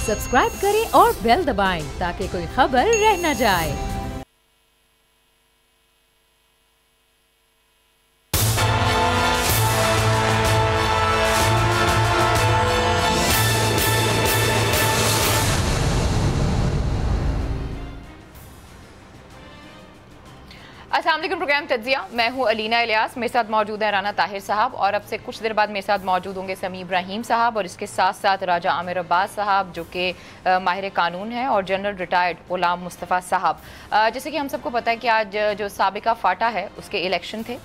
Subscribe करें और bell दबाएं ताकि कोई खबर रह न जाए। अस्सलाम वालेकुम। प्रोग्राम तज्जिया, मैं हूं अलीना इलियास। मेरे साथ मौजूद हैं राना ताहिर साहब और अब से कुछ देर बाद मेरे साथ मौजूद होंगे समी इब्राहिम साहब और इसके साथ साथ राजा आमिर अब्बास साहब जो कि माहिर कानून हैं और जनरल रिटायर्ड गुलाम मुस्तफ़ा साहब। जैसे कि हम सबको पता है कि आज जो साबिका फाटा है उसके इलेक्शन थे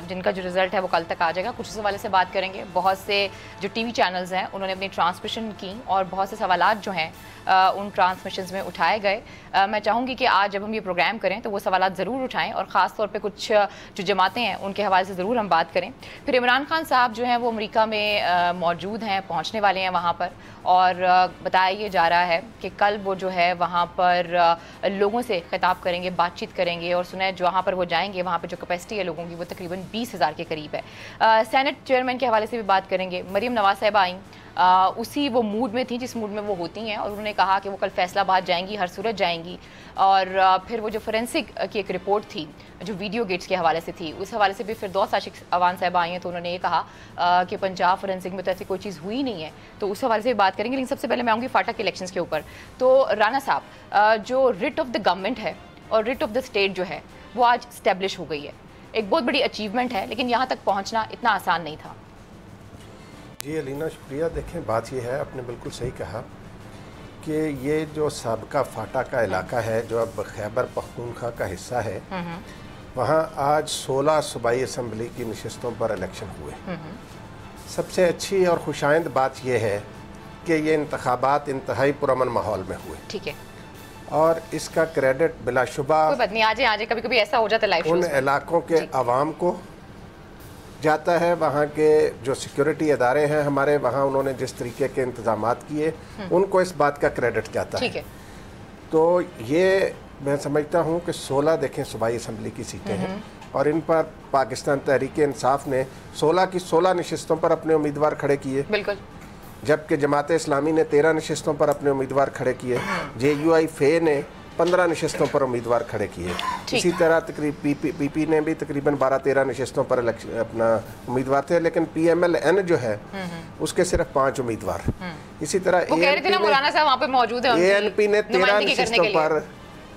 जिनका जो रिज़ल्ट है वो कल तक आ जाएगा। कुछ इस हवाले से बात करेंगे। बहुत से जो टीवी चैनल्स हैं उन्होंने अपनी ट्रांसमिशन की और बहुत से सवालात जो हैं उन ट्रांसमिशंस में उठाए गए। मैं चाहूँगी कि आज जब हम ये प्रोग्राम करें तो वो सवालात ज़रूर उठाएं और ख़ास तौर पे कुछ जो जमातें हैं उनके हवाले से ज़रूर हम बात करें। फिर इमरान खान साहब जो हैं वो अमेरिका में मौजूद हैं, पहुँचने वाले हैं वहाँ पर और बताया ये जा रहा है कि कल वो जो है वहाँ पर लोगों से खिताब करेंगे, बातचीत करेंगे और सुना है जहाँ पर वो जाएंगे वहाँ पर जो कैपेसिटी है लोगों की वो तकरीबन 20,000 के करीब है। सेनेट चेयरमैन के हवाले से भी बात करेंगे। मरीम नवाज साहिबा आई उसी वो मूड में थी जिस मूड में वो होती हैं और उन्होंने कहा कि वो कल फैसलाबाद जाएंगी, हर सूरत जाएंगी। और फिर वो जो फोरेंसिक की एक रिपोर्ट थी जो वीडियो गेट्स के हवाले से थी उस हवाले से भी फिर दो आशिक अवान साहब आई हैं तो उन्होंने ये कहा कि पंजाब फोरेंसिक में तो ऐसी कोई चीज़ हुई नहीं है, तो उस हवाले से भी बात करेंगे। लेकिन सबसे पहले मैं आऊँगी फाटा के इलेक्शंस के ऊपर। तो राना साहब, जो रिट ऑफ द गवर्नमेंट है और रिट ऑफ द स्टेट जो है वो आज स्टैब्लिश हो गई है, एक बहुत बड़ी अचीवमेंट है, लेकिन यहाँ तक पहुँचना इतना आसान नहीं था। जी अलीना, शुक्रिया। देखें, बात यह है, आपने बिल्कुल सही कहा कि ये जो साबका फाटा का इलाका है जो अब खैबर पख्तूनख्वा का हिस्सा है, वहाँ आज 16 सूबाई असम्बली की नशस्तों पर इलेक्शन हुए। सबसे अच्छी और खुशाइंद बात यह है कि ये इंतखाबात इंतहाई पुरअमन माहौल में हुए। ठीक है। और इसका क्रेडिट बिलाशुबा कोई बात नहीं, आजे कभी कभी ऐसा हो जाता है लाइव उन इलाकों के आवाम को जाता है। वहाँ के जो सिक्योरिटी इदारे हैं हमारे, वहाँ उन्होंने जिस तरीके के इंतजामात किए उनको इस बात का क्रेडिट जाता है। तो ये मैं समझता हूँ कि 16 देखें सूबाई असम्बली की सीटें हैं और इन पर पाकिस्तान तहरीक इंसाफ ने 16 की 16 नशस्तों पर अपने उम्मीदवार खड़े किए, बिल्कुल, जबकि जमात इस्लामी ने 13 नशस्तों पर अपने उम्मीदवार खड़े किए। JUI फे ने 15 नशस्तों पर उम्मीदवार खड़े किए। इसी तरह PP ने भी तकरीबन 12-13 नशस्तों पर अपना उम्मीदवार थे, लेकिन PMLN जो है उसके सिर्फ 5 उम्मीदवार। इसी तरह ANP ने 13 नशस्तों पर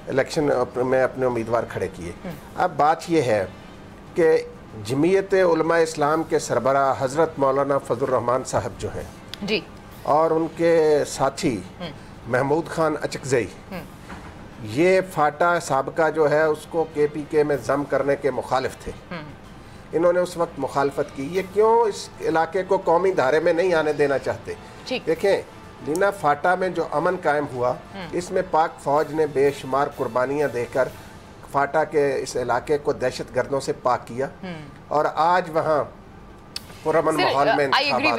इलेक्शन में अपने उम्मीदवार खड़े किए। अब बात यह है कि जमीयत उलमा इस्लाम के सरबराह हज़रत मौलाना फजलुर रहमान साहब जो हैं जी और उनके साथी महमूद खान अचकज़ई, ये फाटा साबका जो है उसको KPK में जम करने के मुखालिफ थे। इन्होंने उस वक्त मुखालफत की। ये क्यों इस इलाके को कौमी धारे में नहीं आने देना चाहते? देखें लीना, फाटा में जो अमन कायम हुआ इसमें पाक फौज ने बेशुमार कुर्बानियाँ देकर फाटा के इस इलाके को दहशत गर्दों से पाक किया और आज वहाँ माहौल में आई एग्री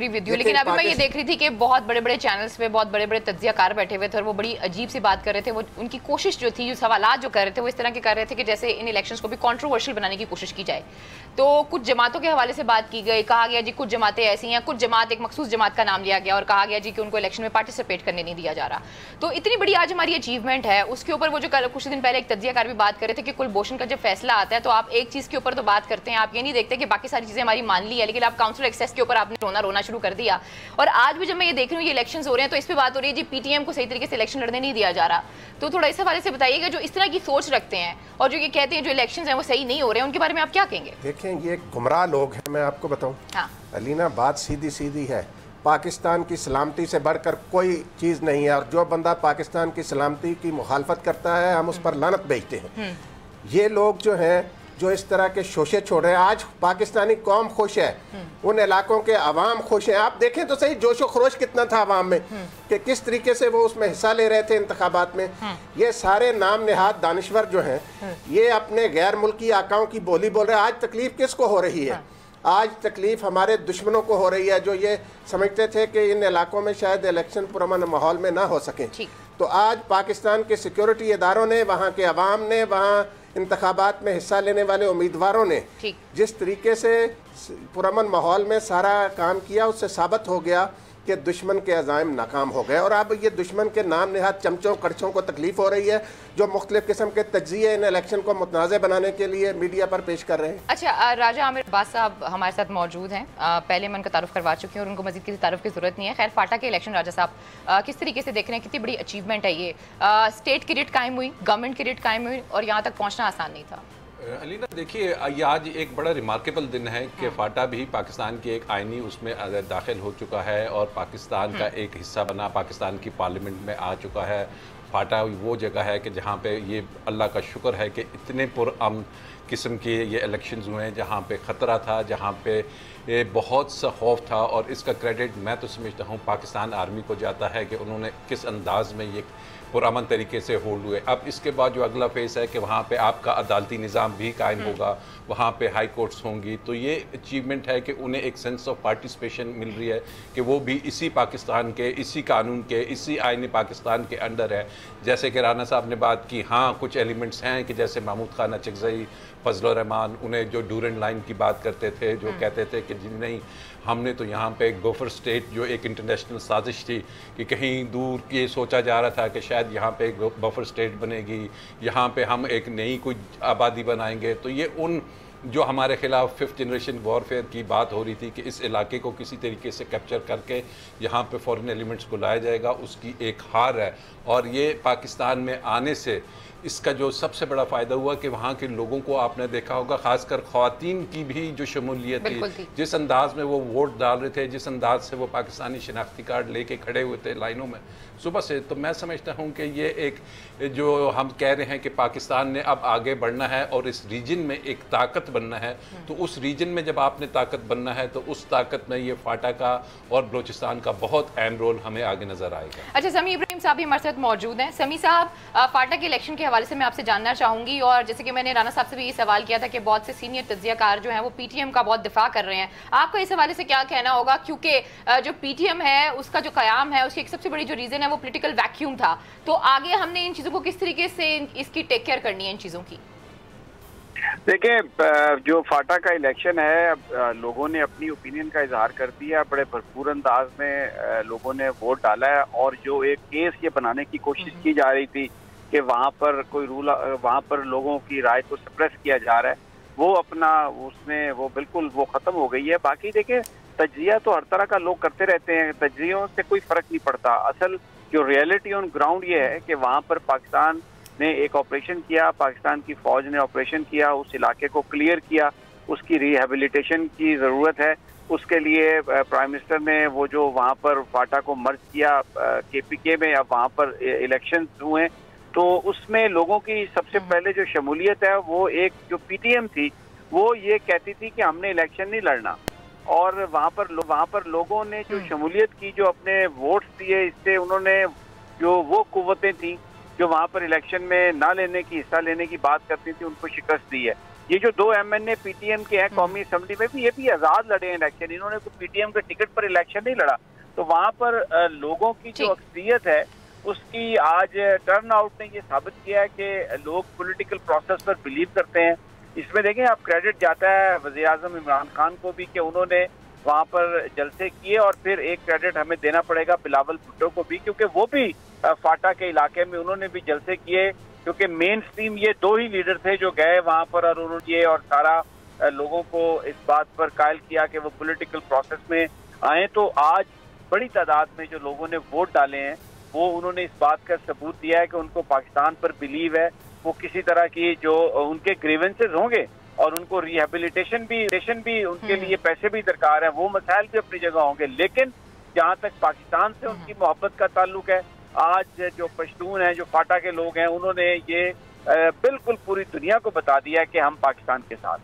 विद यू। लेकिन अभी मैं ये देख रही थी कि बहुत बड़े बड़े चैनल्स पे बहुत बड़े बड़े तज्जियाकार बैठे हुए थे और वो बड़ी अजीब सी बात कर रहे थे। वो उनकी कोशिश जो थी, जो सवालात जो कर रहे थे वो इस तरह के कर रहे थे कि जैसे इन इलेक्शंस को भी कंट्रोवर्शियल बनाने की कोशिश की जाए। तो कुछ जमातों के हवाले से बात की गई, कहा गया जी कुछ जमातें ऐसी हैं, कुछ जमात, एक मखसूस जमात का नाम लिया गया और कहा गया जी कि उनको इलेक्शन में पार्टिसिपेट करने नहीं दिया जा रहा। तो इतनी बड़ी आज हमारी अचीवमेंट है, उसके ऊपर वो जो कुछ दिन पहले एक तज्जियाकार भी बात कर रहे थे कि कुलभूषण का जब फैसला आता है तो आप एक चीज़ के ऊपर तो बात करते हैं, आप ये नहीं देखते कि बाकी सारी चीज़ें हमारी मान ली है, लेकिन आप काउंसिल एक्सेस के ऊपर आपने रोना शुरू कर दिया। और आज भी जब मैं ये देख रही हूँ ये इलेक्शंस हो रहे हैं तो इस पे बात हो रही है जी PTM को सही तरीके से इलेक्शन लड़ने नहीं दिया जा रहा। तो थोड़ा इस हवाले से बताइएगा, जो इस तरह की सोच रखते हैं और जो ये कहते हैं जो इलेक्शंस हैं वो सही नहीं हो रहे हैं, उनके बारे में आप क्या कहेंगे? देखें, ये गुमराह लोग हैं, मैं आपको बताऊं। हाँ। अलीना, बात सीधी सीधी है। पाकिस्तान की सलामती से बढ़कर कोई चीज़ नहीं है और जो बंदा पाकिस्तान की सलामती की मुखालफत करता है हम उस पर लानत भेजते हैं। ये लोग जो हैं जो इस तरह के शोशे छोड़ रहे हैं, आज पाकिस्तानी कौम खुश है, उन इलाकों के अवाम खुश हैं। आप देखें तो सही जोशो खरोश कितना था अवाम में कि किस तरीके से वो उसमें हिस्सा ले रहे थे इंतखाबात में। ये सारे नाम नेहाद दानिश्वर जो हैं ये अपने गैर मुल्की आकाओं की बोली बोल रहे हैं। आज तकलीफ किसको हो रही है? आज तकलीफ हमारे दुश्मनों को हो रही है जो ये समझते थे कि इन इलाकों में शायद इलेक्शन पुरअमन माहौल में ना हो सके। तो आज पाकिस्तान के सिक्योरिटी इदारों ने, वहाँ के अवाम ने, वहाँ इंतखाबात में हिस्सा लेने वाले उम्मीदवारों ने जिस तरीके से पुरअमन माहौल में सारा काम किया, उससे साबित हो गया کہ دشمن کے عزائم ناکام ہو گئے اور اب یہ دشمن کے نام نہاد چمچوں کڑچوں کو تکلیف ہو رہی ہے جو مختلف قسم کے تجزیے ان الیکشن کو متنازع بنانے کے لیے میڈیا پر پیش کر رہے ہیں. اچھا راجہ عامر عباس صاحب ہمارے ساتھ موجود ہیں, پہلے میں ان کا تعارف کروا چکی ہوں اور ان کو مزید کسی تعارف کی ضرورت نہیں ہے. خیر فاٹا کے الیکشن راجہ صاحب کس طریقے سے دیکھ رہے ہیں, کتنی بڑی اچیومنٹ ہے یہ, اسٹیٹ کی ریٹ قائم ہوئی, گورنمنٹ کی ریٹ قائم ہوئی اور یہاں تک پہنچنا آسان نہیں تھا. علینا دیکھیے یہ آج ایک بڑا ریمارکیبل دن ہے کہ فاٹا بھی پاکستان کی ایک آئینی اس میں داخل ہو چکا ہے اور پاکستان کا ایک حصہ بنا, پاکستان کی پارلیمنٹ میں آ چکا ہے. فاٹا وہ جگہ ہے کہ جہاں پہ یہ اللہ کا شکر ہے کہ اتنے پرامن قسم کے یہ الیکشنز ہوئے ہیں جہاں پہ خطرہ تھا, جہاں پہ بہت سا خوف تھا, اور اس کا کریڈٹ میں تو سمجھتا ہوں پاکستان آرمی کو جاتا ہے کہ انہوں نے کس انداز میں یہ پرامن طریقے سے ہولڈ ہوئے. اب اس کے بعد جو اگلا فیس ہے کہ وہاں پہ آپ کا عدالتی نظام بھی قائم ہوگا, وہاں پہ ہائی کورٹس ہوں گی, تو یہ اچیومنٹ ہے کہ انہیں ایک سینس آف پارٹیسپیشن مل رہی ہے کہ وہ بھی اسی پاکستان کے, اسی قانون کے, اسی آئین پاکستان کے انڈر ہے. جیسے کہ رانا صاحب نے بات کی, ہاں کچھ ایلیمنٹس ہیں کہ جیسے محمود خان اچکزئی, فضل الرحمان, انہیں جو ڈورنڈ لائن کی بات کرتے تھے, جو کہتے تھے کہ نہیں ہم نے تو یہاں پہ گوفر سٹیٹ جو ایک انٹرنیشنل سازش تھی کہ کہیں دور یہ سوچا جا رہا تھا کہ شاید یہاں پہ ایک بفر سٹیٹ بنے گی, یہاں پہ ہم ایک نئی کوئی آبادی بنائیں گے, تو یہ ان جو ہمارے خلاف 5th جنریشن وارفیئر کی بات ہو رہی تھی کہ اس علاقے کو کسی طریقے سے کیپچر کر کے یہاں پہ فورن ایلیمنٹس کو لایا جائے گا, اس کی ایک ہار ہے. اور یہ پاکستان میں آنے سے اس کا جو سب سے بڑا فائدہ ہوا کہ وہاں کے لوگوں کو آپ نے دیکھا ہوگا, خاص کر خواتین کی بھی جو شمولیت تھی, جس انداز میں وہ ووٹ ڈال رہے تھے, جس انداز سے وہ پاکستانی شناختی کارڈ لے کے کھڑے ہوئے تھے لائنوں میں صبح سے, تو میں سمجھتا ہوں کہ یہ ایک جو ہم کہہ رہے ہیں کہ پاکستان نے اب آگے بڑھنا ہے اور اس ریجن میں ایک طاقت بننا ہے, تو اس ریجن میں جب آپ نے طاقت بننا ہے تو اس طاقت میں یہ فاٹا کا اور بلوچستان کا بہت اہم رول ہمیں آگے نظر آئے گا. اچھا سمیع ابراہیم صاحب بھی ہمارے ساتھ موجود ہیں. سمیع صاحب فاٹا کے الیکشن کے حوالے سے میں آپ سے جاننا چاہوں گی, اور جیسے کہ میں نے رانا صاحب سے بھی یہ سوال کیا تھا کہ بہت سے سینئر تجزیہ کار جو ہیں وہ پی ٹی ایم کا بہت دفاع کر رہے ہیں, آپ کا اس حوالے سے کیا کہنا ہوگا, کیونکہ جو پی ٹی ایم ہے اس کا جو قیام ہے اس کی ایک سب سے بڑی جو ریزن ہے وہ پولیٹیکل ویکیوم تھا, تو آگے ہم نے ان چیزوں کو کس طریقے سے اس کی ٹیک کیئر کرنی ہے ان چیزوں کی؟ دیکھیں جو فاٹا کا الیکشن ہے لوگوں نے اپنی اوپینین کا اظہار کر دیا, بڑے بھرپور انداز میں لوگوں نے ووٹ ڈالا ہے, اور جو ایک کیس یہ بنانے کی کوشش کی جا رہی تھی کہ وہاں پر کوئی رول, وہاں پر لوگوں کی رائے کو سپریس کیا جا رہا ہے, وہ اپنا اس میں وہ بالکل وہ ختم ہو گئی ہے. باقی دیکھیں تجزیہ تو ہر طرح کا لوگ کرتے رہتے ہیں, تجزیوں سے کوئی فرق نہیں پڑتا. اصل جو ریئلٹی آن گراؤنڈ یہ ہے کہ وہاں پر پاکستان نے ایک آپریشن کیا, پاکستان کی فوج نے آپریشن کیا, اس علاقے کو کلیئر کیا, اس کی ریہیبلیٹیشن کی ضرورت ہے. اس کے لیے پرائم منسٹر نے وہ جو وہاں پر فاٹا کو مرج کیا کے پی کے میں, اب وہاں پر الیکشنز ہوئے, تو اس میں لوگوں کی سب سے پہلے جو شمولیت ہے وہ ایک جو پی ٹی ایم تھی وہ یہ کہتی تھی کہ ہم نے الیکشن نہیں لڑنا, اور وہاں پر لوگوں نے جو شمولیت کی, جو اپنے ووٹس دیے, اس سے انہوں نے جو وہ قوتیں تھیں جو وہاں پر الیکشن میں نہ لینے کی, حصہ لینے کی بات کرتی تھی, ان کو شکست دی ہے. یہ جو 2 ایم این اے پی ٹی ایم کے ہیں قومی اسمبلی میں بھی, یہ بھی آزاد لڑے ہیں الیکشن, انہوں نے پی ٹی ایم کے ٹکٹ پر الیکشن نہیں لڑا. تو وہاں پر لوگوں کی جو اکثریت ہے اس کی آج ٹرن آؤٹ نے یہ ثابت کیا ہے کہ لوگ پولیٹیکل پروسیس پر بلیو کرتے ہیں. اس میں دیکھیں آپ کریڈٹ جاتا ہے وزیر اعظم عمران خان کو بھی کہ انہوں نے وہاں پر جلسے کیے, اور پھر ایک کریڈٹ ہمیں دینا پڑے گا بلاول بھٹو کو بھی, کیونکہ وہ بھی فاٹا کے علاقے میں انہوں نے بھی جلسے کیے, کیونکہ مین سٹریم یہ 2 ہی لیڈر تھے جو گئے وہاں پر, اور انہوں نے اور سارا لوگوں کو اس بات پر قائل کیا کہ وہ پولیٹیکل پروسیس میں آئیں. تو آج بڑی تعداد میں جو لوگوں نے ووٹ ڈالے ہیں وہ انہوں نے اس بات کا ثبوت دیا ہے کہ ان کو پاکستان پر بلیو ہے. وہ کسی طرح کی جو ان کے گریونسز ہوں گے اور ان کو ریہیبلیٹیشن بھی ان کے لیے پیسے بھی درکار ہیں, وہ مسائل بھی اپنی جگہ ہوں گے, لیکن جہاں تک پاکستان سے ان کی محبت کا تعلق ہے, آج جو پشتون ہیں, جو فاٹا کے لوگ ہیں, انہوں نے یہ بالکل پوری دنیا کو بتا دیا کہ ہم پاکستان کے ساتھ.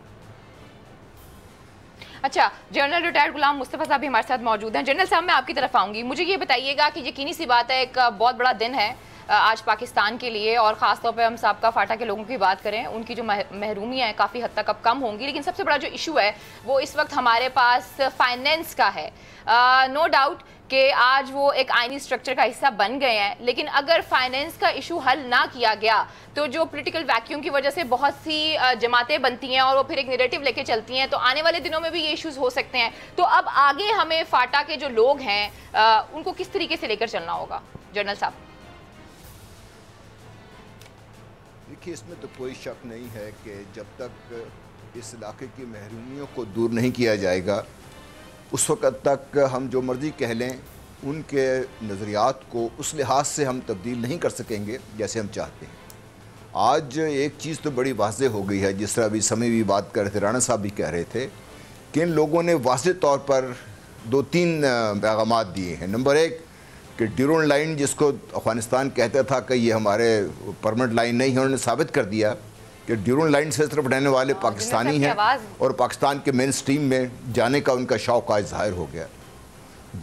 اچھا جنرل ریٹائرڈ غلام مصطفیٰ صاحب بھی ہمارے ساتھ موجود ہیں. جنرل صاحب میں آپ کی طرف آؤں گی, مجھے یہ بتائیے گا کہ یقینی سی بات ہے ایک بہت بڑا دن ہے آج پاکستان کے لیے، اور خاص طور پہ ہم سابقہ فاٹا کے لوگوں کی بات کریں، ان کی جو محرومیاں ہیں کافی حد تک اب کم ہوں گی. لیکن سب سے بڑا جو ایشو ہے وہ اس وقت ہمارے پاس فائنینس کا ہے. نو ڈاؤٹ کہ آج وہ ایک آئینی سٹرکچر کا حصہ بن گئے ہیں، لیکن اگر فائنینس کا ایشو حل نہ کیا گیا تو جو پولیٹیکل ویکیوم کی وجہ سے بہت سی جماعتیں بنتی ہیں اور وہ پھر ایک نیریٹو لے کے چلتی ہیں، تو آنے والے دنوں میں بھی یہ ایشوز ہو سکتے ہیں. تو اب آگے ہمیں فاٹا کے جو لوگ ہیں ان کو کس طریقے سے لے کر چلنا ہوگا جنرل صاحب؟ دیکھیے، اس میں تو کوئی شک نہیں ہے کہ جب تک اس علاقے کی محرومیوں کو دور نہیں کیا جائے گا، اس وقت تک ہم جو مرضی کہہ لیں ان کے نظریات کو اس لحاظ سے ہم تبدیل نہیں کر سکیں گے جیسے ہم چاہتے ہیں. آج ایک چیز تو بڑی واضح ہو گئی ہے، جس طرح ابھی سمیع بھی بات کر رہے تھے، رانا صاحب بھی کہہ رہے تھے، کہ ان لوگوں نے واضح طور پر 2-3 پیغامات دیے ہیں. نمبر 1 کہ ڈیورنڈ لائن جس کو افغانستان کہتا تھا کہ یہ ہمارے پرمنٹ لائن نہیں ہے، انہوں نے ثابت کر دیا کہ ڈیورنڈ لائن سے طرف رہنے والے پاکستانی ہیں اور پاکستان کے مین سٹریم میں جانے کا ان کا شوق آج ظاہر ہو گیا.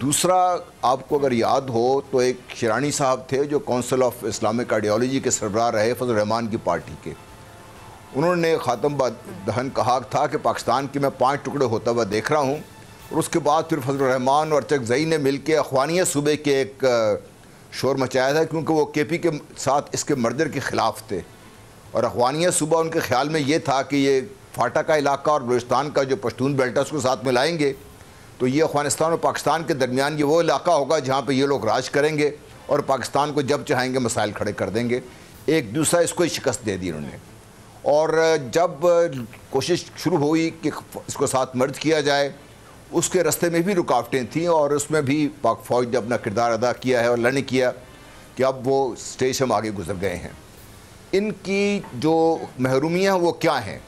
دوسرا، آپ کو اگر یاد ہو تو ایک شیرانی صاحب تھے جو کونسل آف اسلامک آئیڈیالوجی کے سربراہ رہے فضل الرحمان کی پارٹی کے. انہوں نے خاتم دہن کہا تھا کہ پاکستان کے میں 5 ٹکڑے ہوتا ہوا دیکھ رہا ہوں، اور اس کے بعد پھر فضل الرحمان اور چکزئی نے مل کے اخوانیہ صوبے کے ایک شور مچایا تھا، کیونکہ وہ کے پی کے ساتھ اس کے مرجر کے خلاف تھے. اور اخوانیہ صوبہ ان کے خیال میں یہ تھا کہ یہ فاٹا کا علاقہ اور بلوچستان کا جو پشتون بیلٹ ہے اس کو ساتھ ملائیں گے تو یہ افغانستان اور پاکستان کے درمیان یہ وہ علاقہ ہوگا جہاں پہ یہ لوگ راج کریں گے اور پاکستان کو جب چاہیں گے مسائل کھڑے کر دیں گے. ایک دوسرا اس کو شکست دے دی انہوں نے. اور جب کوشش شروع ہوئی کہ اس کو ساتھ مرج کیا جائے، اس کے رستے میں بھی رکاوٹیں تھیں، اور اس میں بھی پاک فوج نے اپنا کردار ادا کیا ہے اور اللہ نے کیا کہ اب وہ سٹیج ہم آگے گزر گئے ہیں. ان کی جو محرومیاں وہ کیا ہیں؟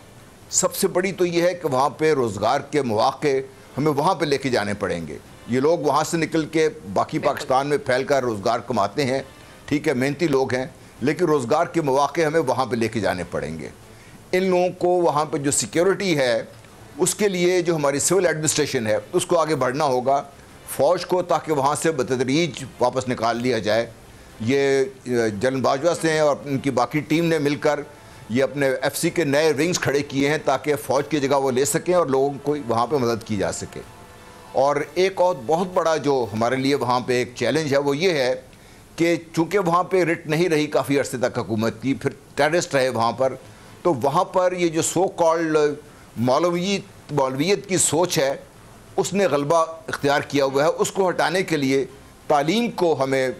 سب سے بڑی تو یہ ہے کہ وہاں پہ روزگار کے مواقع ہمیں وہاں پہ لے کے جانے پڑیں گے. یہ لوگ وہاں سے نکل کے باقی پاکستان میں پھیل کر روزگار کماتے ہیں، ٹھیک ہے، محنتی لوگ ہیں، لیکن روزگار کے مواقع ہمیں وہاں پہ لے کے جانے پڑیں گے. ان لوگوں کو وہاں پہ جو سیکیورٹی ہے اس کے لیے جو ہماری سول ایڈمنسٹریشن ہے اس کو آگے بڑھنا ہوگا، فوج کو، تاکہ وہاں سے بتدریج واپس نکال لیا جائے. یہ جنرل باجوہ سے اور ان کی باقی ٹیم نے مل کر یہ اپنے ایف سی کے نئے ونگز کھڑے کیے ہیں تاکہ فوج کی جگہ وہ لے سکیں اور لوگوں کو وہاں پہ مدد کی جا سکے. اور ایک اور بہت بڑا جو ہمارے لیے وہاں پہ ایک چیلنج ہے وہ یہ ہے کہ چونکہ وہاں پہ رٹ نہیں رہی کافی عرصے تک حکومت کی، پھر ٹیررسٹ رہے وہاں پر، تو وہاں پر یہ جو سو کالڈ مولویت کی سوچ ہے اس نے غلبہ اختیار کیا ہوا ہے. اس کو ہٹانے کے لیے تعلیم کو ہمیں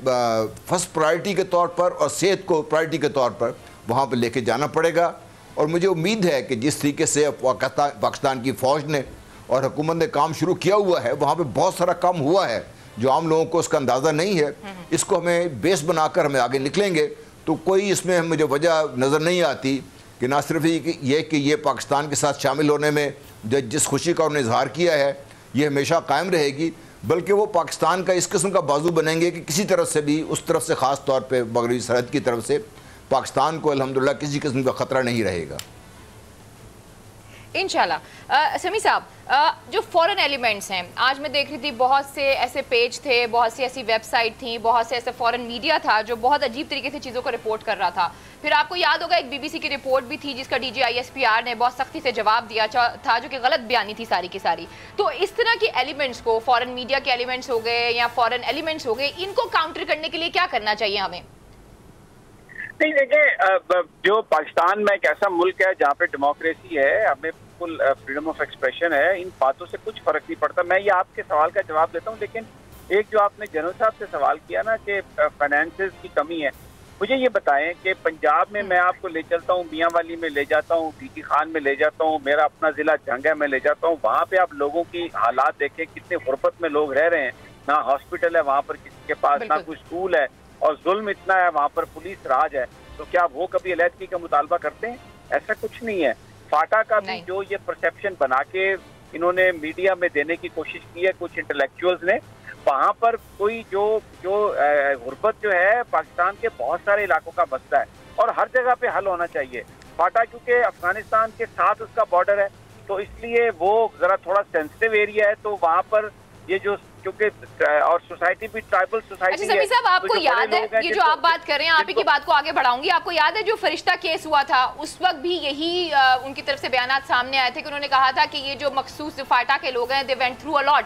فرسٹ پرائرٹی کے طور پر اور صحت کو پرائرٹی کے طور پر وہاں پہ لے کے جانا پڑے گا. اور مجھے امید ہے کہ جس طریقے سے پاکستان کی فوج نے اور حکومت نے کام شروع کیا ہوا ہے، وہاں پہ بہت سارا کام ہوا ہے جو عام لوگوں کو اس کا اندازہ نہیں ہے. اس کو ہمیں بیس بنا کر ہمیں آگے نکلیں گے تو کوئی اس میں مجھے وجہ نظر نہیں آتی کہ نہ صرف یہ کہ یہ پاکستان کے ساتھ شامل ہونے میں جس خوشی کا انہوں نے اظہار کیا ہے یہ ہمیشہ قائم رہے گی، بلکہ وہ پاکستان کا اس قسم کا بازو بنیں گے کہ کسی طرف سے بھی، اس طرف سے خاص طور پہ مغربی سرحد کی طرف سے پاکستان کو الحمدللہ کسی قسم کا خطرہ نہیں رہے گا انشاءاللہ. سمیع صاحب، جو فورن ایلیمنٹس ہیں، آج میں دیکھ رہی تھی بہت سے ایسے پیج تھے، بہت سی ایسی ویب سائٹ تھیں، بہت سے ایسے فورن میڈیا تھا جو بہت عجیب طریقے سے چیزوں کو رپورٹ کر رہا تھا. پھر آپ کو یاد ہوگا ایک بی بی سی کی رپورٹ بھی تھی جس کا D G I S P R نے بہت سختی سے جواب دیا تھا، جو کہ غلط بیانی تھی ساری کی ساری. تو اس طرح کے ایلیمنٹس کو، فورن میڈیا کے ایلیمنٹس ہو گئے یا فورن ایلیمنٹس ہو گئے، ان کو کاؤنٹر کرنے کے لیے کیا کرنا چاہیے ہمیں؟ نہیں، دیکھیں، جو پاکستان میں ایک ایسا ملک ہے جہاں پہ ڈیموکریسی ہے، ہمیں فل فریڈم آف ایکسپریشن ہے، ان باتوں سے کچھ فرق نہیں پڑتا. میں یہ آپ کے سوال کا جواب دیتا ہوں، لیکن ایک جو آپ نے جنرل صاحب سے سوال کیا نا کہ فائنینسز کی کمی ہے، مجھے یہ بتائیں کہ پنجاب میں آپ کو لے چلتا ہوں، میاں والی میں لے جاتا ہوں، ٹی ٹی خان میں لے جاتا ہوں، میرا اپنا ضلع جنگ ہے میں لے جاتا ہوں، وہاں پہ آپ لوگوں کی حالات دیکھیں کتنے غربت میں لوگ رہ رہے ہیں، نہ ہاسپٹل ہے وہاں پر کسی کے پاس، نہ کوئی اسکول ہے، اور ظلم اتنا ہے وہاں پر، پولیس راج ہے. تو کیا وہ کبھی علیحدگی کا مطالبہ کرتے ہیں؟ ایسا کچھ نہیں ہے. فاٹا کا بھی جو یہ پرسیپشن بنا کے انہوں نے میڈیا میں دینے کی کوشش کی ہے کچھ انٹلیکچوئلز نے، وہاں پر کوئی جو غربت جو ہے پاکستان کے بہت سارے علاقوں کا مسئلہ ہے اور ہر جگہ پہ حل ہونا چاہیے. فاٹا کیونکہ افغانستان کے ساتھ اس کا بارڈر ہے تو اس لیے وہ ذرا تھوڑا سینسٹیو ایریا ہے، تو وہاں پر یہ क्योंकि और सोसाइटी भी ट्राइबल सोसाइटी है। समीर साहब, आपको याद है ये जो आप बात कर रहे हैं, आप ही की बात को आगे बढ़ाऊंगी, आपको याद है जो फरिश्ता केस हुआ था उस वक्त भी यही उनकी तरफ से बयानात सामने आए थे कि उन्होंने कहा था कि ये जो मखसूस फाटा के लोग हैं they went through a lot,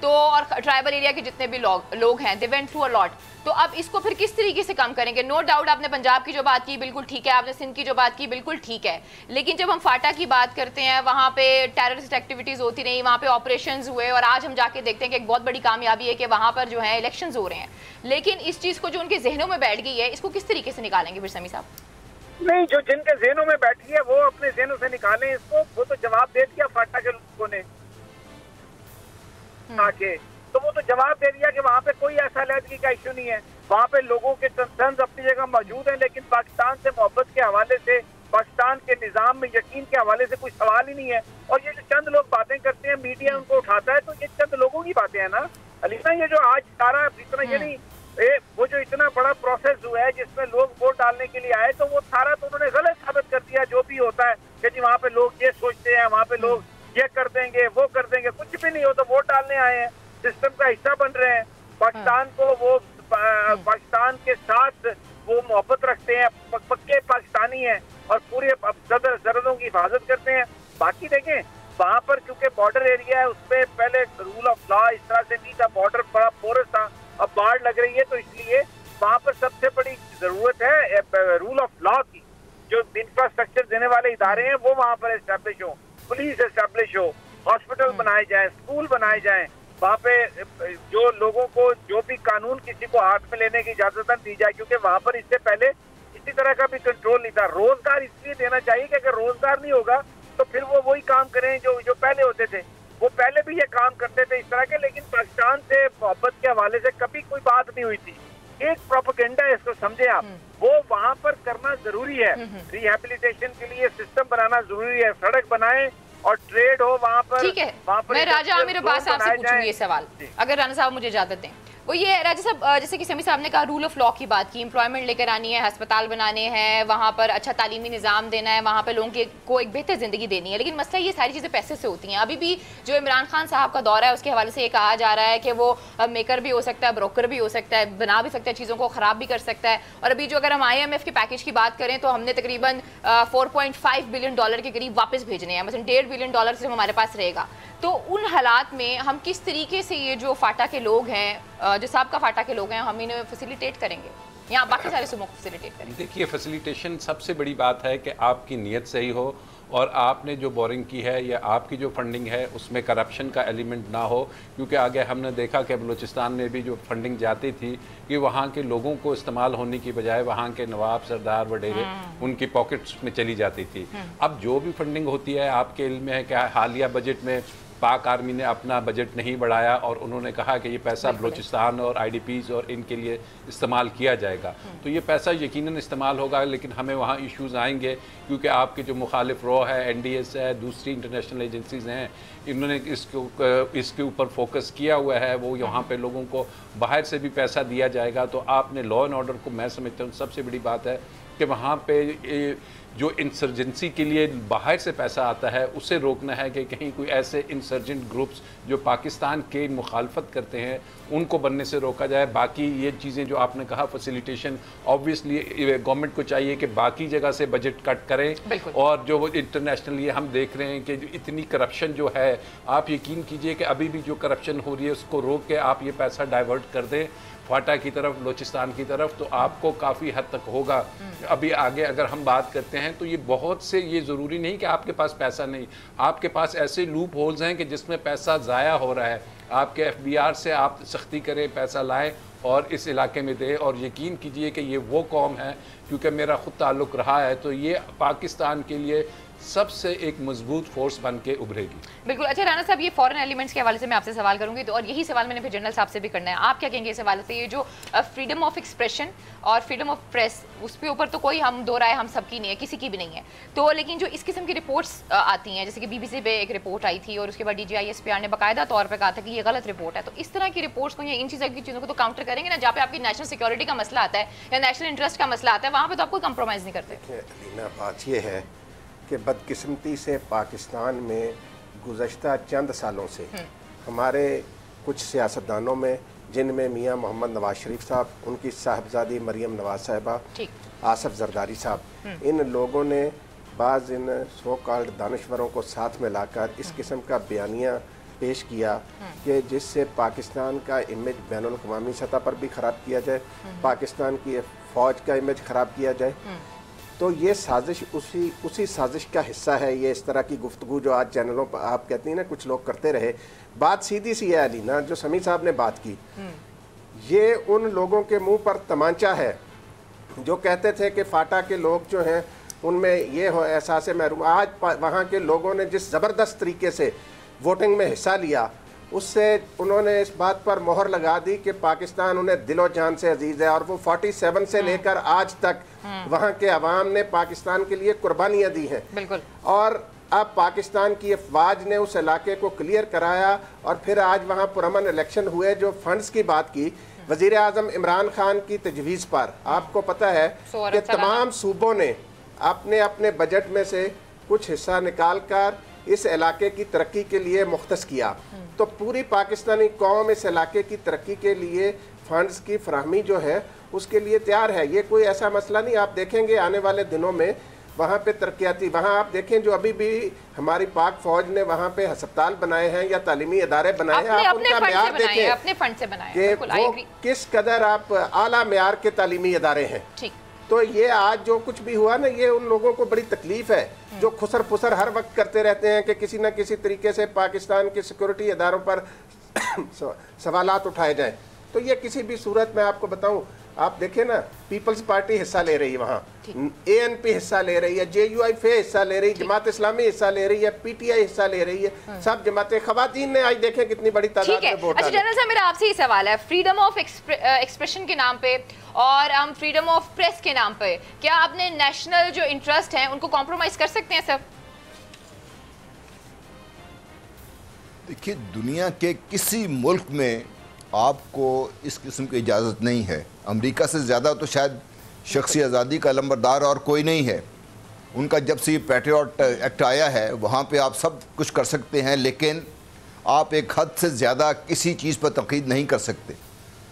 तो और ट्राइबल एरिया के जितने भी लोग हैं they went through a lot. तो अब इसको फिर किस तरीके से कम करेंगे? नो डाउट आपने पंजाब की जो बात की बिल्कुल ठीक है, आपने सिंध की जो बात की बिल्कुल ठीक है, लेकिन जब हम फाटा की बात करते हैं वहाँ पे टेररिस्ट एक्टिविटीज़ होती रही, वहाँ पे ऑपरेशंस हुए, और आज हम जाके देखते हैं कि एक बहुत बड़ी कामयाबी है कि वहाँ पर जो है इलेक्शंस हो रहे हैं, लेकिन इस चीज़ को जो उनके जहनों में बैठ गई है इसको किस तरीके से निकालेंगे फिर समी साहब? नहीं, जो जिनके जहनों में बैठी है वो अपने जहनों से निकालें इसको। वो तो जवाब दे दिया फाटा के लोगों ने आके, तो वो तो जवाब दे दिया कि वहाँ पे कोई ऐसा अलहदगी का इशू नहीं है, वहाँ पे लोगों के कंसर्न्स अपनी जगह मौजूद हैं, लेकिन पाकिस्तान से मोहब्बत के हवाले से, पाकिस्तान के निज़ाम में यकीन के हवाले से कोई सवाल ही नहीं है। और ये जो चंद लोग बातें करते हैं, मीडिया उनको उठाता है, तो ये चंद लोगों की बातें हैं ना अलीना। ये जो आज सारा इतना ये नहीं, वो जो इतना बड़ा प्रोसेस हुआ है जिसमें लोग वोट डालने के लिए आए, तो वो सारा तो उन्होंने गलत साबित कर दिया। जो भी होता है कि जी वहाँ पे लोग ये सोचते हैं, वहाँ पे लोग ये कर देंगे वो कर देंगे, कुछ भी नहीं हो, तो वोट डालने आए हैं, सिस्टम का हिस्सा बन रहे हैं। पाकिस्तान को वो पाकिस्तान के साथ वो मोहब्बत रखते हैं, पक्के पाकिस्तानी हैं और पूरे सरहदों की हिफाजत करते हैं। बाकी देखें वहाँ पर क्योंकि बॉर्डर एरिया है, उसमें पहले रूल ऑफ लॉ इस तरह से नहीं था, बॉर्डर बड़ा पोरस था, अब बाढ़ लग रही है, तो इसलिए वहाँ पर सबसे बड़ी जरूरत है रूल ऑफ लॉ की। जो इंफ्रास्ट्रक्चर देने वाले इदारे हैं वो वहाँ पर एस्टेब्लिश हो, पुलिस एस्टेब्लिश हो, हॉस्पिटल बनाए जाएं, स्कूल बनाए जाएं, वहाँ पे जो लोगों को जो भी कानून किसी को हाथ में लेने की इजाजत न दी जाए, क्योंकि वहाँ पर इससे पहले किसी तरह का भी कंट्रोल नहीं था। रोजगार इसलिए देना चाहिए कि अगर रोजगार नहीं होगा तो फिर वो वही काम करें जो पहले होते थे। वो पहले भी ये काम करते थे इस तरह के, लेकिन पाकिस्तान से मोहब्बत के हवाले से कभी कोई बात नहीं हुई थी। एक प्रोपेगेंडा है, इसको समझे आप, वो वहाँ पर करना जरूरी है। रिहेबिलिटेशन के लिए सिस्टम बनाना जरूरी है, सड़क बनाए और ट्रेड हो वहाँ पर। ठीक है, मैं राजा आमिर अब्बास साहब से पूछूंगी ये सवाल, अगर राना साहब मुझे इजाजत दें। वो ये है राजा साहब, जैसे कि समी साहब ने कहा रूल ऑफ लॉ की बात की, एम्प्लॉयमेंट लेकर आनी है, अस्पताल बनाने हैं, वहाँ पर अच्छा तालीमी निज़ाम देना है, वहाँ पर लोगों को एक बेहतर ज़िंदगी देनी है, लेकिन मसला ये सारी चीज़ें पैसे से होती हैं। अभी भी जो इमरान खान साहब का दौरा है उसके हवाले से ये कहा जा रहा है कि वो मेकर भी हो सकता है, ब्रोकर भी हो सकता है, बना भी सकता है, चीज़ों को ख़राब भी कर सकता है। और अभी जो अगर हम IMF के पैकेज की बात करें तो हमने तकरीबन $4.5 बिलियन के करीब वापस भेजने हैं, मतलब $1.5 बिलियन सिर्फ हमारे पास रहेगा। तो उन हालात में हम किस तरीके से ये जो फाटा के लोग हैं, जो साहब का फाटा के लोग हैं, हम इन्हें फैसिलिटेट करेंगे या बाकी सारे सूबों को फैसिलिटेट करेंगे? देखिए, फैसिलिटेशन सबसे बड़ी बात है कि आपकी नीयत सही हो और आपने जो बोरिंग की है या आपकी जो फंडिंग है उसमें करप्शन का एलिमेंट ना हो, क्योंकि आगे हमने देखा कि बलूचिस्तान में भी जो फंडिंग जाती थी कि वहाँ के लोगों को इस्तेमाल होने की बजाय वहाँ के नवाब सरदार वडेरे उनकी पॉकेट्स में चली जाती थी। अब जो भी फंडिंग होती है, आपके इल्म में है कि हालिया बजट में पाक आर्मी ने अपना बजट नहीं बढ़ाया और उन्होंने कहा कि ये पैसा बलूचिस्तान और IDPs और इनके लिए इस्तेमाल किया जाएगा, तो ये पैसा यकीनन इस्तेमाल होगा, लेकिन हमें वहाँ इश्यूज़ आएंगे क्योंकि आपके जो मुखालिफ रॉ है, NDS है, दूसरी इंटरनेशनल एजेंसीज़ हैं, इन्होंने इसके ऊपर फोकस किया हुआ है। वो यहाँ पे लोगों को बाहर से भी पैसा दिया जाएगा, तो आपने लॉ एंड ऑर्डर को, मैं समझता हूँ सबसे बड़ी बात है कि वहाँ पे जो इंसर्जेंसी के लिए बाहर से पैसा आता है उसे रोकना है कि कहीं कोई ऐसे इंसर्जेंट ग्रुप्स जो पाकिस्तान के मुखालफत करते हैं उनको बनने से रोका जाए। बाकी ये चीज़ें जो आपने कहा फैसिलिटेशन, ऑब्वियसली गवर्नमेंट को चाहिए कि बाकी जगह से बजट कट करें, और जो वो इंटरनेशनली हम देख रहे हैं कि जो इतनी करप्शन जो है, आप यकीन कीजिए कि अभी भी जो करप्शन हो रही है उसको रोक के आप ये पैसा डाइवर्ट कर दें फाटा की तरफ, बलूचिस्तान की तरफ, तो आपको काफ़ी हद तक होगा। अभी आगे अगर हम बात करते हैं तो ये बहुत से, ये ज़रूरी नहीं कि आपके पास पैसा नहीं, आपके पास ऐसे लूप होल्स हैं कि जिसमें पैसा ज़ाया हो रहा है। आपके FBR से आप सख्ती करें, पैसा लाएं और इस इलाके में दें, और यकीन कीजिए कि ये वो कौम है, क्योंकि मेरा ख़ुद ताल्लुक़ रहा है, तो ये पाकिस्तान के लिए सबसे एक मजबूत फोर्स बन के उभरेगी। बिल्कुल। अच्छा राना साहब, ये फॉरेन एलिमेंट्स के हवाले से मैं आपसे सवाल करूंगी, तो और यही सवाल मैंने फिर जनरल साहब से भी करना है, आप क्या कहेंगे इस हवाले से? ये जो फ्रीडम ऑफ एक्सप्रेशन और फ्रीडम ऑफ प्रेस, उसके ऊपर तो कोई हम दो राय हम सबकी नहीं है, किसी की भी नहीं है, तो लेकिन जो इस किस्म की रिपोर्ट्स आती हैं, जैसे कि BBC पे एक रिपोर्ट आई थी और उसके बाद DGI SPR ने बाकायदा तौर पर कहा था कि ये गलत रिपोर्ट है, तो इस तरह की रिपोर्ट्स को या इन चीज़ों को तो काउंटर करेंगे ना, जहाँ पे आपकी नेशनल सिक्योरिटी का मसला आता है या नेशनल इंटरेस्ट का मसला आता है, वहाँ पर तो आप कोई कंप्रोमाइज़ नहीं करते। बात ये है कि बदकिस्मती से पाकिस्तान में गुज़श्ता चंद सालों से हमारे कुछ सियासतदानों में, जिनमें मियाँ मोहम्मद नवाज शरीफ साहब, उनकी साहबजादी मरियम नवाज साहिबा, आसफ जरदारी साहब, इन लोगों ने बाज़ इन सो कॉल्ड दानश्वरों को साथ में लाकर इस किस्म का बयानिया पेश किया कि जिससे पाकिस्तान का इमेज बैनुल अक़वामी सतह पर भी ख़राब किया जाए, पाकिस्तान की फ़ौज का इमेज ख़राब किया जाए। तो ये साजिश उसी साजिश का हिस्सा है। ये इस तरह की गुफ्तगू जो आज चैनलों पर आप कहती हैं ना, कुछ लोग करते रहे। बात सीधी सी है अलीना, जो समी साहब ने बात की, ये उन लोगों के मुंह पर तमांचा है जो कहते थे कि फाटा के लोग जो हैं उनमें ये हो एहसास महरूम। आज वहाँ के लोगों ने जिस ज़बरदस्त तरीके से वोटिंग में हिस्सा लिया, उससे उन्होंने इस बात पर मोहर लगा दी कि पाकिस्तान उन्हें दिलो जान से अजीज़ है। और वो 47 से लेकर आज तक वहाँ के अवाम ने पाकिस्तान के लिए कुर्बानियाँ दी हैं। बिल्कुल। और अब पाकिस्तान की अफवाज ने उस इलाके को क्लियर कराया और फिर आज वहाँ पुरअमन इलेक्शन हुए। जो फंड्स की बात की वज़ीर आज़म इमरान खान की तजवीज़ पर, आपको पता है कि तमाम सूबों ने अपने अपने बजट में से कुछ हिस्सा निकाल कर इस इलाके की तरक्की के लिए मुख्तस किया। तो पूरी पाकिस्तानी कौम इस इलाके की तरक्की के लिए फंड्स की फराहमी जो है उसके लिए तैयार है। ये कोई ऐसा मसला नहीं। आप देखेंगे आने वाले दिनों में वहाँ पे तरक्याती, वहाँ आप देखें जो अभी भी हमारी पाक फौज ने वहाँ पे अस्पताल बनाए हैं या तालीमी इदारे बनाए हैं, आप उनका म्यार देखें, अपने फंड से बनाए कि वो किस कदर आप आला म्यार के तालीमी इदारे हैं। तो ये आज जो कुछ भी हुआ ना, ये उन लोगों को बड़ी तकलीफ है जो खुसर फुसर हर वक्त करते रहते हैं कि किसी न किसी तरीके से पाकिस्तान के सिक्योरिटी इदारों पर सवालात उठाए जाएं। तो ये किसी भी सूरत में आपको बताऊं, आप देखें ना, पीपल्स पार्टी हिस्सा ले रही है वहाँ, ANP हिस्सा ले रही है, JUIF हिस्सा ले रही है, जमात इस्लामी हिस्सा ले रही है, PTI हिस्सा ले रही है, सब जमातें, खवातीन ने आज देखें कितनी बड़ी तादाद में वोट डाले। अच्छा जनरल साहब, मेरा आपसे ही सवाल है, फ्रीडम ऑफ एक्सप्रेशन के नाम पे और हम फ्रीडम ऑफ प्रेस के नाम पे क्या अपने नेशनल जो इंटरेस्ट हैं उनको कॉम्प्रोमाइज कर सकते हैं सर? देखिए, दुनिया के किसी मुल्क में आपको इस किस्म की इजाज़त नहीं है। अमेरिका से ज़्यादा तो शायद शख्सी आज़ादी का लंबरदार और कोई नहीं है। उनका जब से ये पैट्रियट एक्ट आया है वहाँ पे आप सब कुछ कर सकते हैं, लेकिन आप एक हद से ज़्यादा किसी चीज़ पर तनकीद नहीं कर सकते।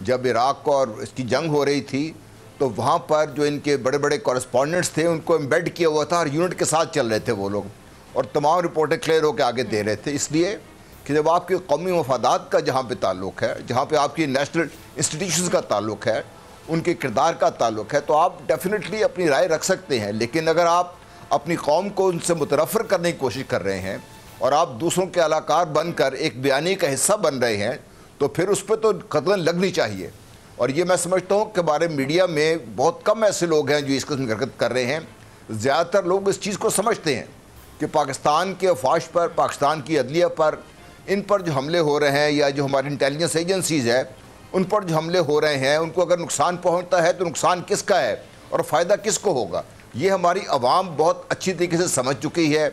जब इराक़ और इसकी जंग हो रही थी तो वहाँ पर जो इनके बड़े बड़े कॉरेस्पॉन्डेंट्स थे उनको एम्बेड किया हुआ था, हर यूनिट के साथ चल रहे थे वो लोग, और तमाम रिपोर्टें क्लियर होकर आगे दे रहे थे। इसलिए कि जब आपके कौमी मफादात का जहाँ पे ताल्लुक़ है, जहाँ पे आपकी नेशनल इंस्टीट्यूशंस का ताल्लुक़ है, उनके किरदार का ताल्लुक़ है, तो आप डेफिनेटली अपनी राय रख सकते हैं। लेकिन अगर आप अपनी कौम को उनसे मुतरफ़र करने की कोशिश कर रहे हैं और आप दूसरों के अलाकार बनकर एक बयानी का हिस्सा बन रहे हैं, तो फिर उस पर तो कतलन लगनी चाहिए। और ये मैं समझता हूँ कि हमारे मीडिया में बहुत कम ऐसे लोग हैं जो इस किस्म की हरकत कर रहे हैं। ज़्यादातर लोग इस चीज़ को समझते हैं कि पाकिस्तान के अफवाज पर, पाकिस्तान की अदलिया पर, इन पर जो हमले हो रहे हैं या जो हमारी इंटेलिजेंस एजेंसीज़ है उन पर जो हमले हो रहे हैं, उनको अगर नुकसान पहुंचता है तो नुकसान किसका है और फ़ायदा किसको होगा, ये हमारी आवाम बहुत अच्छी तरीके से समझ चुकी है।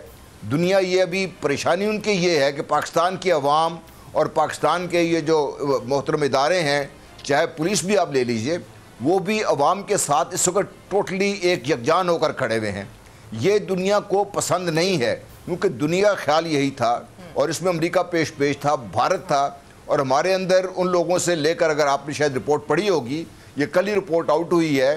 दुनिया ये अभी परेशानी उनकी ये है कि पाकिस्तान की आवाम और पाकिस्तान के ये जो मोहतरम इदारे हैं, चाहे पुलिस भी आप ले लीजिए, वो भी आवाम के साथ इस वक्त टोटली एक यकजान होकर खड़े हुए हैं। ये दुनिया को पसंद नहीं है, क्योंकि दुनिया ख्याल यही था और इसमें अमेरिका पेश था, भारत था, और हमारे अंदर उन लोगों से लेकर, अगर आपने शायद रिपोर्ट पढ़ी होगी, ये कल ही रिपोर्ट आउट हुई है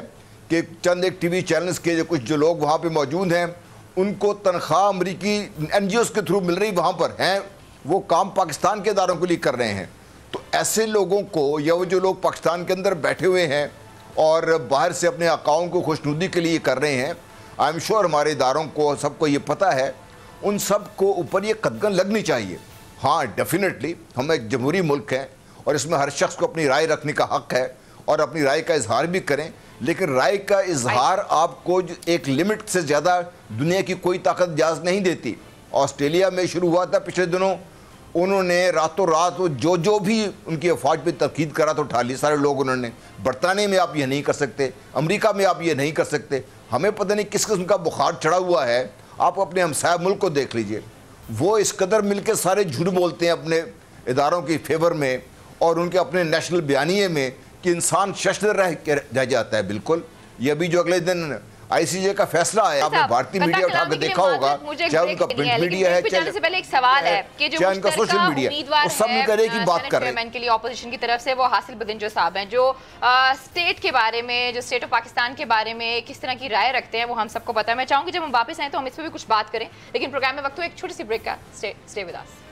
कि चंद एक TV चैनल्स के जो लोग वहाँ पे मौजूद हैं, उनको तनख्वाह अमरीकी NGOs के थ्रू मिल रही, वहाँ पर हैं, वो काम पाकिस्तान के इदारों के लिए कर रहे हैं। तो ऐसे लोगों को, या वो जो लोग पाकिस्तान के अंदर बैठे हुए हैं और बाहर से अपने आकाओं को खुशनुदी के लिए कर रहे हैं, आई एम श्योर हमारे इदारों को सबको ये पता है, उन सब को ऊपर ये कदगन लगनी चाहिए। हाँ, डेफिनेटली हम एक जमहूरी मुल्क हैं और इसमें हर शख्स को अपनी राय रखने का हक़ है और अपनी राय का इजहार भी करें, लेकिन राय का इजहार आपको एक लिमिट से ज़्यादा दुनिया की कोई ताकत इजाज़त नहीं देती। ऑस्ट्रेलिया में शुरू हुआ था पिछले दिनों, उन्होंने रातों रात जो भी उनकी अफवाज पर तनकीद करा तो उठा ली सारे लोग उन्होंने। बरतानिया में आप ये नहीं कर सकते, अमेरिका में आप ये नहीं कर सकते। हमें पता नहीं किस किस्म का बुखार चढ़ा हुआ है। आप अपने हमसाया मुल्क को देख लीजिए, वो इस कदर मिलकर सारे झूठ बोलते हैं अपने इदारों की फेवर में और उनके अपने नेशनल बयानिए में कि इंसान शर्मसार रह जाता है। बिल्कुल, ये अभी जो अगले दिन ICJ का फैसला है, आपने भारतीय मीडिया उठा के देखा होगा, चाहे उनका प्रिंट मीडिया है, चाहे एक सवाल है कि जो उनका सोशल मीडिया, वो सब मिलकर एक ही बात कर रहे हैं के लिए ऑपोजिशन की तरफ से, वो हासिल बदिंजो साहब हैं, जो स्टेट के बारे में, जो स्टेट ऑफ पाकिस्तान के बारे में किस तरह की राय रखते हैं वो हम सबको पता है। मैं चाहूंगी जब हम वापस आए तो हम इस पर भी कुछ बात करें, लेकिन प्रोग्राम में वक्त हो एक छोटी सी ब्रेक का। Stay with us.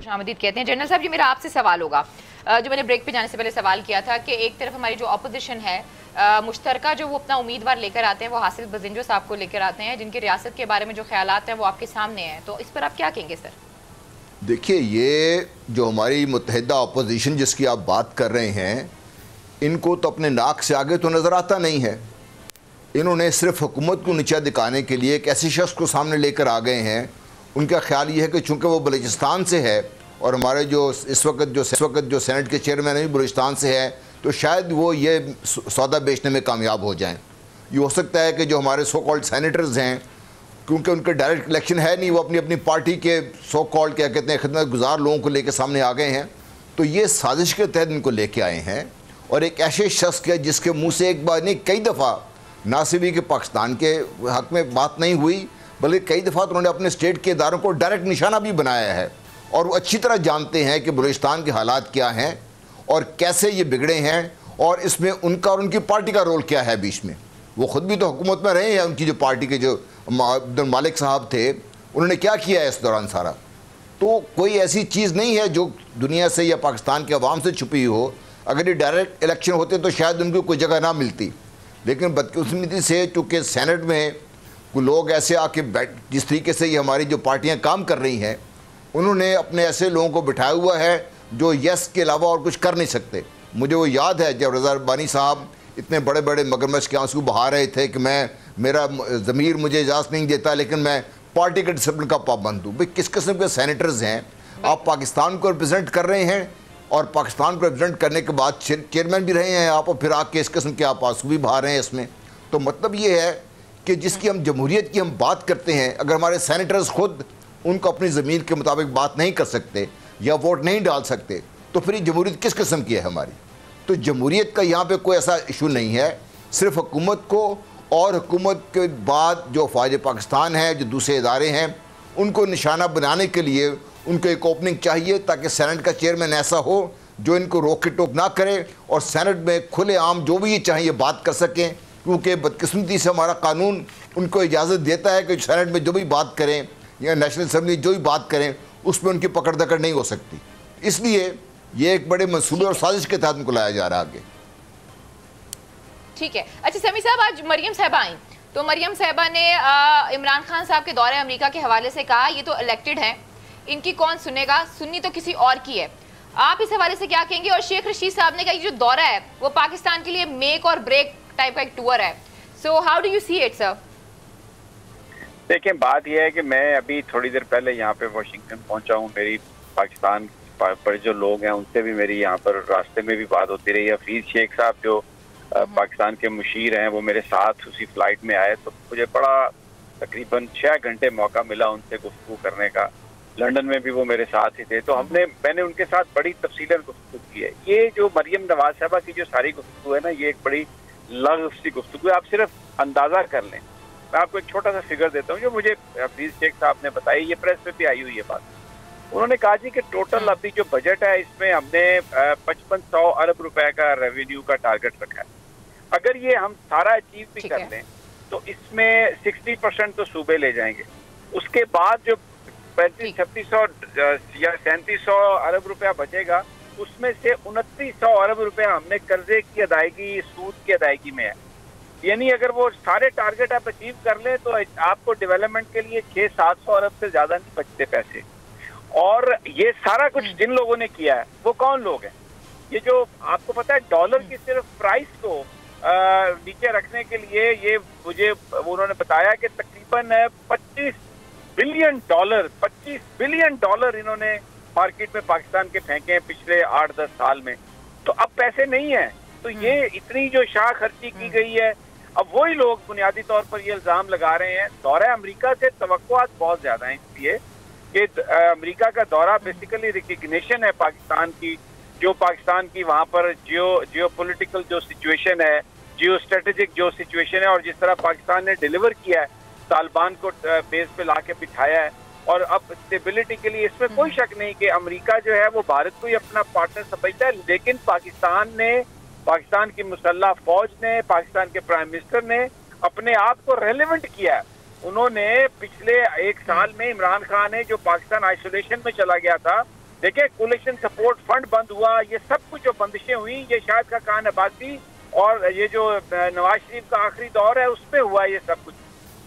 आमदीद कहते हैं। जनरल साहब, ये मेरा आपसे सवाल होगा, जो मैंने ब्रेक पे जाने से पहले सवाल किया था कि एक तरफ हमारी जो अपोजिशन है मुश्तरका जो वो अपना उम्मीदवार लेकर आते हैं वो हासिल बदिंजो साहब को लेकर आते हैं, जिनकी रियासत के बारे में जो ख्यालात हैं वो आपके सामने हैं, तो इस पर आप क्या कहेंगे सर? देखिए, ये जो हमारी मुत्तहिदा अपोजिशन जिसकी आप बात कर रहे हैं, इनको तो अपने नाक से आगे तो नज़र आता नहीं है। इन्होंने सिर्फ हुकूमत को नीचा दिखाने के लिए एक ऐसे शख्स को सामने लेकर आ गए हैं। उनका ख्याल ये है कि चूँकि वो बलूचिस्तान से है और हमारे जो इस वक्त जो सेनेट के चेयरमैन है बलूचिस्तान से है, तो शायद वो ये सौदा बेचने में कामयाब हो जाएं। ये हो सकता है कि जो हमारे सो कॉल्ड सेनेटर्स हैं, क्योंकि उनका डायरेक्ट इलेक्शन है नहीं, वो अपनी अपनी पार्टी के सो कॉल्ड क्या कहते हैं खिदमत गुजार लोगों को लेकर सामने आ गए हैं, तो ये साजिश के तहत इनको लेके आए हैं। और एक ऐसे शख्स के जिसके मुँह से एक बार नहीं कई दफ़ा ना सिर्फ कि पाकिस्तान के हक़ में बात नहीं हुई, बल्कि कई दफ़ा तो उन्होंने अपने स्टेट के इदारों को डायरेक्ट निशाना भी बनाया है, और वो अच्छी तरह जानते हैं कि बलूचिस्तान के हालात क्या हैं और कैसे ये बिगड़े हैं, और इसमें उनका और उनकी पार्टी का रोल क्या है बीच में। वो ख़ुद भी तो हुकूमत में रहे हैं, उनकी जो पार्टी के जो अब्दुल मालिक साहब थे, उन्होंने क्या किया है इस दौरान सारा। तो कोई ऐसी चीज़ नहीं है जो दुनिया से या पाकिस्तान के अवाम से छुपी हो। अगर ये डायरेक्ट इलेक्शन होते तो शायद उनको कोई जगह ना मिलती, लेकिन बदकिस्मती से चूँकि सेनेट में कुछ लोग ऐसे आके जिस तरीके से ये हमारी जो पार्टियाँ काम कर रही हैं, उन्होंने अपने ऐसे लोगों को बिठाया हुआ है जो यस के अलावा और कुछ कर नहीं सकते। मुझे वो याद है जब रज़ा रब्बानी साहब इतने बड़े बड़े मगरमच्छ के आंसू बहा रहे थे कि मेरा ज़मीर मुझे इजाज़त नहीं देता, लेकिन मैं पार्टी के डिसिप्लिन का पाबंद हूँ। भाई, किस किस्म के सेनेटर्स हैं आप? पाकिस्तान को रिप्रेजेंट कर रहे हैं, और पाकिस्तान को रिप्रेजेंट करने के बाद चेयरमैन भी रहे हैं आप, और फिर आके इस किस्म के आप आंसू भी बहा रहे हैं इसमें। तो मतलब ये है कि जिसकी हम जमहूरियत की हम बात करते हैं, अगर हमारे सेनेटर्स खुद उनको अपनी ज़मीन के मुताबिक बात नहीं कर सकते या वोट नहीं डाल सकते, तो फिर ये जमहूरियत किस किस्म की है हमारी? तो जमहूरियत का यहाँ पे कोई ऐसा इशू नहीं है। सिर्फ हुकूमत को और हुकूमत के बाद जो फ़ौज पाकिस्तान है, जो दूसरे इदारे हैं, उनको निशाना बनाने के लिए उनको एक ओपनिंग चाहिए, ताकि सेनेट का चेयरमैन ऐसा हो जो इनको रोक के टोक ना करे और सेनेट में खुले आम जो भी ये चाहिए बात कर सकें। क्योंकि बदकिस्मती से हमारा कानून उनको इजाज़त देता है कि सेनेट में जो भी बात करें या नेशनल असम्बली जो भी बात करें उसमें उनकी पकड़ दकड़ नहीं हो सकती। इसलिए ये एक बड़े मंसूबे और साजिश के तहत उनको लाया जा रहा है आगे। ठीक है। अच्छा समी साहब, आज मरियम साहबा आई, तो मरियम साहबा ने इमरान खान साहब के दौरे अमेरिका के हवाले से कहा ये तो इलेक्टेड हैं, इनकी कौन सुनेगा, सुननी तो किसी और की है। आप इस हवाले से क्या कहेंगे? और शेख रशीद साहब ने कहा ये जो दौरा है वो पाकिस्तान के लिए मेक और ब्रेक टाइप का एक टूर है, so how do you see it sir? देखिए, बात यह है कि मैं अभी थोड़ी देर पहले यहाँ पे वाशिंगटन पहुंचा हूँ। मेरी पाकिस्तान पर जो लोग हैं उनसे भी मेरी यहाँ पर रास्ते में भी बात होती रही। हफीज शेख साहब जो पाकिस्तान के मुशीर हैं वो मेरे साथ उसी फ्लाइट में आए, तो मुझे बड़ा तकरीबन 6 घंटे मौका मिला उनसे गुफ्तगू करने का। लंदन में भी वो मेरे साथ ही थे, तो मैंने उनके साथ बड़ी तफसीलन गुफ्तगू की है। ये जो मरियम नवाज साहबा की जो सारी गुफ्तगू है ना, ये एक बड़ी लग़्व सी गुफ्तगू है। आप सिर्फ अंदाज़ा कर लें। मैं आपको एक छोटा सा फिगर देता हूँ जो मुझे हफीज शेख साहब ने बताई, ये प्रेस पे भी आई हुई है बात। उन्होंने कहा जी कि टोटल अभी जो बजट है इसमें हमने 5500 अरब रुपए का रेवेन्यू का टारगेट रखा है। अगर ये हम सारा अचीव भी कर लें तो इसमें 60% तो सूबे ले जाएंगे। उसके बाद जो 3500-3600 या 3700 अरब रुपया बचेगा, उसमें से 2900 अरब रुपया हमने कर्जे की अदायगी, सूद की अदायगी में है। यानी अगर वो सारे टारगेट आप अचीव कर लें तो आपको डेवलपमेंट के लिए 600-700 अरब से ज्यादा नहीं बचते पैसे। और ये सारा कुछ जिन लोगों ने किया है वो कौन लोग हैं? ये जो आपको पता है डॉलर की सिर्फ प्राइस को नीचे रखने के लिए ये मुझे उन्होंने बताया कि तकरीबन 25 बिलियन डॉलर इन्होंने मार्केट में पाकिस्तान के फेंके हैं पिछले 8-10 साल में। تو اب پیسے نہیں ہیں. تو یہ اتنی جو شاہ خرچی کی گئی ہے, اب وہی لوگ بنیادی طور پر یہ الزام لگا رہے ہیں. دورہ امریکہ سے توقعات بہت زیادہ ہیں اس لیے کہ امریکہ کا دورہ بیسیکلی ریکگنیشن ہے پاکستان کی, جو پاکستان کی وہاں پر جیو پولیٹیکل جو سچویشن ہے, جیو اسٹریٹجک جو سچویشن ہے, اور جس طرح پاکستان نے ڈیلیور کیا ہے, طالبان کو بیس پہ لا کے بٹھایا ہے, اور اب اسٹیبلٹی کے لیے اس میں کوئی شک نہیں کہ امریکہ جو ہے وہ بھارت کو ہی اپنا پارٹنر سمجھتا ہے. لیکن پاکستان کی مسلح فوج نے, پاکستان کے پرائم منسٹر نے اپنے آپ کو ریلیونٹ کیا ہے. انہوں نے پچھلے 1 سال میں عمران خان ہے جو پاکستان آئسولیشن میں چلا گیا تھا, دیکھیں کولیشن سپورٹ فنڈ بند ہوا, یہ سب کچھ جو بندشیں ہوئی یہ شاید کا کان عباسی اور یہ جو نواز شریف کا آخری دور ہے اس پہ ہوا یہ سب کچھ.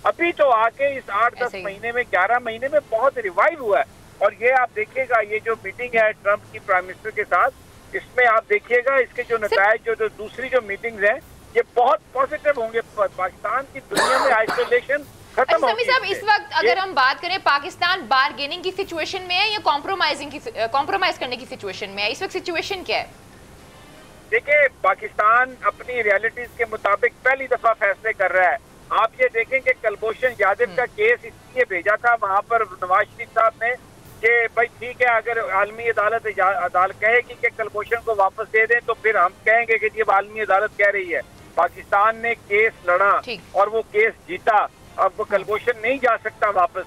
ابھی تو آ کے اس 8-10 مہینے میں 11 مہینے میں بہت ریوائیو ہوا ہے. اور یہ آپ دیکھیے گا یہ جو میٹنگ ہے ٹرمپ کی پرائم منسٹر کے ساتھ, اس میں آپ دیکھیے گا اس کے جو نتائج جو دوسری جو میٹنگز ہیں یہ بہت پازیٹیو ہوں گے. پاکستان کی دنیا میں آئسولیشن ختم ہوگی. صاحب اس وقت اگر ہم بات کریں پاکستان بارگیننگ کی سچویشن میں ہے یا کمپرومائز کرنے کی سچویشن میں ہے, اس وقت سچویشن کیا ہے؟ دیکھیں پاکستان اپنی ریالٹیز کے مطابق پہلی دفعہ فیصلے کر رہا ہے. آپ یہ دیکھیں کہ کلبھوشن یادو کا کیس اس لیے بھیجا تھا وہاں پر نواز شریف صاحب نے کہ بھائی ٹھیک ہے اگر عالمی عدالت کہے گی کہ کلبھوشن کو واپس دے دیں تو پھر ہم کہیں گے کہ یہ عالمی عدالت کہہ رہی ہے. پاکستان نے کیس لڑا اور وہ کیس جیتا, اب وہ کلبھوشن نہیں جا سکتا واپس.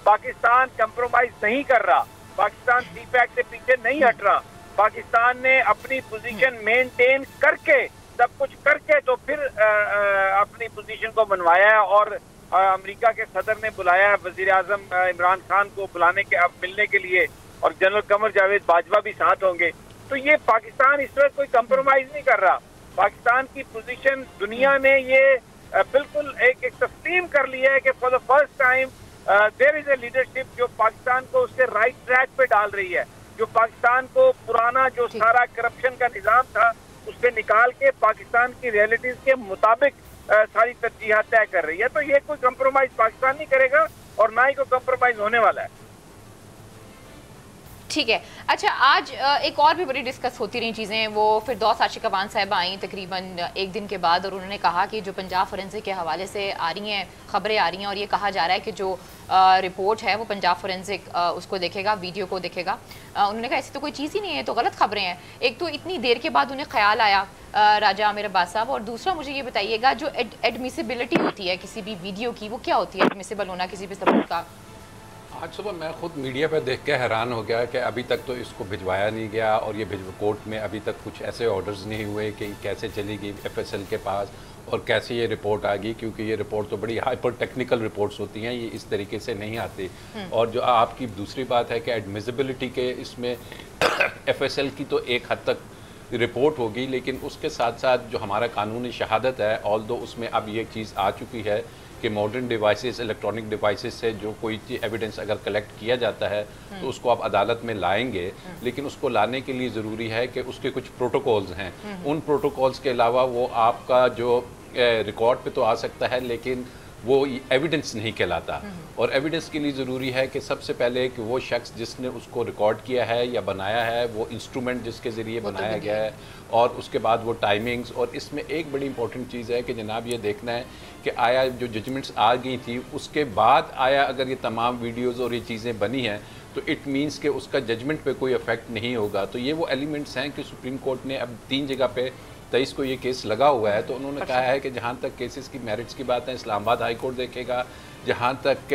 پاکستان کمپرومائز نہیں کر رہا, پاکستان سی پیک سے پیچھے نہیں ہٹ رہا. پاکستان نے اپنی پوزیشن مینٹین کر کے سب کچھ کر کے تو پھر اپنی پوزیشن کو منوایا ہے, اور امریکہ کے صدر نے بلایا ہے وزیر اعظم عمران خان کو بلانے کے اب ملنے کے لیے, اور جنرل قمر جاوید باجوہ بھی ساتھ ہوں گے. تو یہ پاکستان اس وقت کوئی کمپرومائز نہیں کر رہا. پاکستان کی پوزیشن دنیا نے یہ بالکل ایک تسلیم کر لیا ہے کہ for the first time there is a leadership جو پاکستان کو اس کے رائٹ ٹریک پہ ڈال رہی ہے, جو پاکستان کو پرانا جو سارا کرپشن کا نظام تھا اس سے نکال کے پاکستان کی ریئلٹیز کے مطابق ساری ترجیحات طے کر رہی ہے. تو یہ کوئی کمپرومائز پاکستان نہیں کرے گا اور نہ ہی کوئی کمپرومائز ہونے والا ہے. ٹھیک ہے. اچھا آج ایک اور بھی بڑی ڈسکس ہوتی رہی چیزیں, وہ فردوس عاشق اعوان صاحبہ آئیں تقریباً 1 دن کے بعد, اور انہوں نے کہا کہ جو پنجاب فورینسک کے حوالے سے آ رہی ہیں خبریں آ رہی ہیں اور یہ کہا جا رہا ہے کہ جو رپورٹ ہے وہ پنجاب فورینسک اس کو دیکھے گا, ویڈیو کو دیکھے گا. انہوں نے کہا ایسی تو کوئی چیز ہی نہیں ہے, تو غلط خبریں ہیں. ایک تو اتنی دیر کے بعد انہیں خیال آیا راجہ عامر عباس صاحب, اور دوسرا مجھے یہ بتائیے گا جو ایڈمیسیبلٹی ہوتی ہے کسی بھی ویڈیو کی وہ کیا ہوتی ہے, ایڈمیسیبل ہونا کسی بھی سبوت کا؟ آج صبح میں خود میڈیا پہ دیکھ کے حیران ہو گیا کہ ابھی تک تو اس کو بھجوایا نہیں گیا, اور یہ کورٹ میں ابھی تک کچھ ایسے آرڈرز نہیں ہوئے کہ کیسے چلی گئی FSL کے پاس اور کیسے یہ رپورٹ آ گئی, کیونکہ یہ رپورٹ تو بڑی ہائپر ٹیکنیکل رپورٹس ہوتی ہیں, یہ اس طریقے سے نہیں آتی. اور جو آپ کی دوسری بات ہے کہ ایڈمیسیبلٹی کے اس میں FSL کی تو ایک حد تک رپورٹ ہوگی, لیکن اس کے ساتھ ساتھ جو ہمارا قانون شہادت ہے although اس میں اب یہ چیز آ چکی ہے کہ ماڈرن ڈیوائسز, الیکٹرانک ڈیوائسز سے جو کوئی ایویڈنس اگر کلیکٹ کیا جاتا ہے تو اس کو آپ عدالت میں لائیں گے, لیکن اس کو لانے کے لیے ضروری ہے کہ اس کے کچھ پروٹوکولز ہیں. ان پروٹوکولز کے علاوہ وہ آپ کا جو ریکارڈ پہ تو آ سکتا ہے لیکن وہ ایویڈنس نہیں کہلاتا. اور ایویڈنس کے لیے ضروری ہے کہ سب سے پہلے کہ وہ شخص جس نے اس کو ریکارڈ کیا ہے یا بنایا ہے وہ انسٹرومنٹ جس کے ذریعے بنایا گیا ہے, اور اس کے بعد وہ ٹائمنگز. اور اس میں ایک بڑی امپورٹنٹ چیز ہے کہ جناب یہ دیکھنا ہے کہ آیا جو ججمنٹس آ گئی تھی اس کے بعد آیا اگر یہ تمام ویڈیوز اور یہ چیزیں بنی ہیں تو اٹ مینس کہ اس کا ججمنٹ پہ کوئی افیکٹ نہیں ہوگا. تو یہ وہ ایلیمنٹس ہیں کہ سپریم کورٹ نے اب 3 جگہ پہ 23 کو یہ کیس لگا ہوا ہے, تو انہوں نے کہا ہے کہ جہاں تک کیسز کی میرٹس کی بات ہے اسلام آباد ہائی کورٹ دیکھے گا, جہاں تک